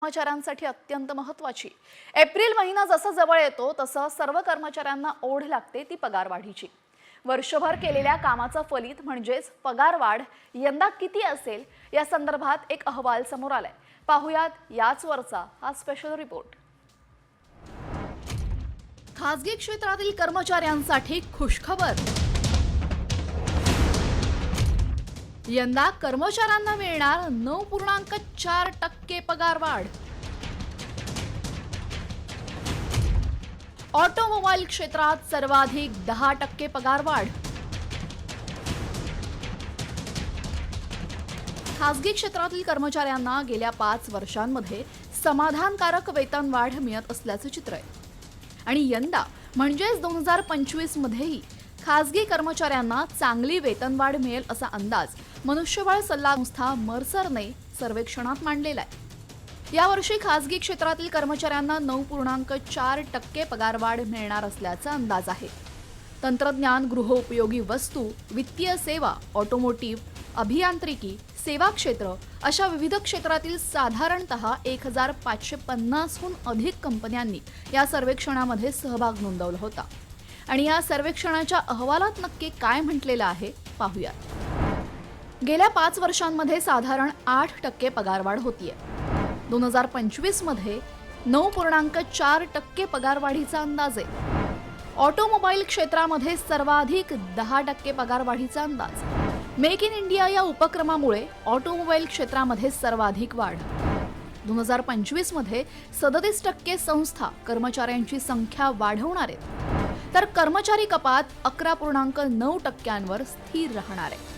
कर्मचाऱ्यांसाठी अत्यंत महत्त्वाची। एप्रिल महिना जसा जवळ येतो तसं सर्व कर्मचाऱ्यांना ओढ लागते ती पगारवाढीची। वर्षभर केलेल्या कामाचं फलित म्हणजेच पगारवाढ यंदा किती असेल या संदर्भात एक अहवाल समोर आलाय। पाहुयात याच वरचा हा स्पेशल रिपोर्ट। खासगी क्षेत्रातील कर्मचाऱ्यांसाठी खुशखबर। यंदा कर्मचाऱ्यांना मिळणार 9.4% पगारवाढ। ऑटोमोबाईल क्षेत्रात सर्वाधिक 10% पगारवाढ। खासगी क्षेत्रातील कर्मचाऱ्यांना गेल्या 5 वर्षांमध्ये समाधानकारक वेतनवाढ मिळत असल्याचे चित्र आहे आणि यंदा म्हणजेच 2025 मध्येही खासगी कर्मचाऱ्यांना चांगली वेतनवाढ मिळेल असा अंदाज मनुष्यबळ सल्ला संस्था मर्सरने सर्वेक्षणात मांडलेला आहे। यावर्षी खासगी क्षेत्रातील कर्मचाऱ्यांना 9.4% पगारवाढ मिळणार असल्याचा अंदाज आहे। तंत्रज्ञान, गृहोपयोगी वस्तू, वित्तीय सेवा, ऑटोमोटिव्ह, अभियांत्रिकी, सेवा क्षेत्र अशा विविध क्षेत्रातील साधारणतः 1550 हून अधिक कंपन्यांनी या सर्वेक्षणामध्ये सहभाग नोंदवला होता आणि या सर्वेक्षणाच्या अहवालात नक्की काय म्हटलेलं आहे पाहूयात। गेल्या 5 वर्षांमध्ये साधारण 8% पगारवाढ होतीये। 2025 मध्ये 9.4% पगारवाढीचा अंदाज आहे। ऑटोमोबाईल क्षेत्रामध्ये सर्वाधिक 10% पगारवाढीचा अंदाज। मेक इन इंडिया या उपक्रमामुळे ऑटोमोबाईल क्षेत्रामध्ये सर्वाधिक वाढ। 2025 मध्ये 37% संस्था कर्मचाऱ्यांची संख्या वाढवणार आहेत, तर कर्मचारी कपात 11.9% स्थिर राहणार आहे।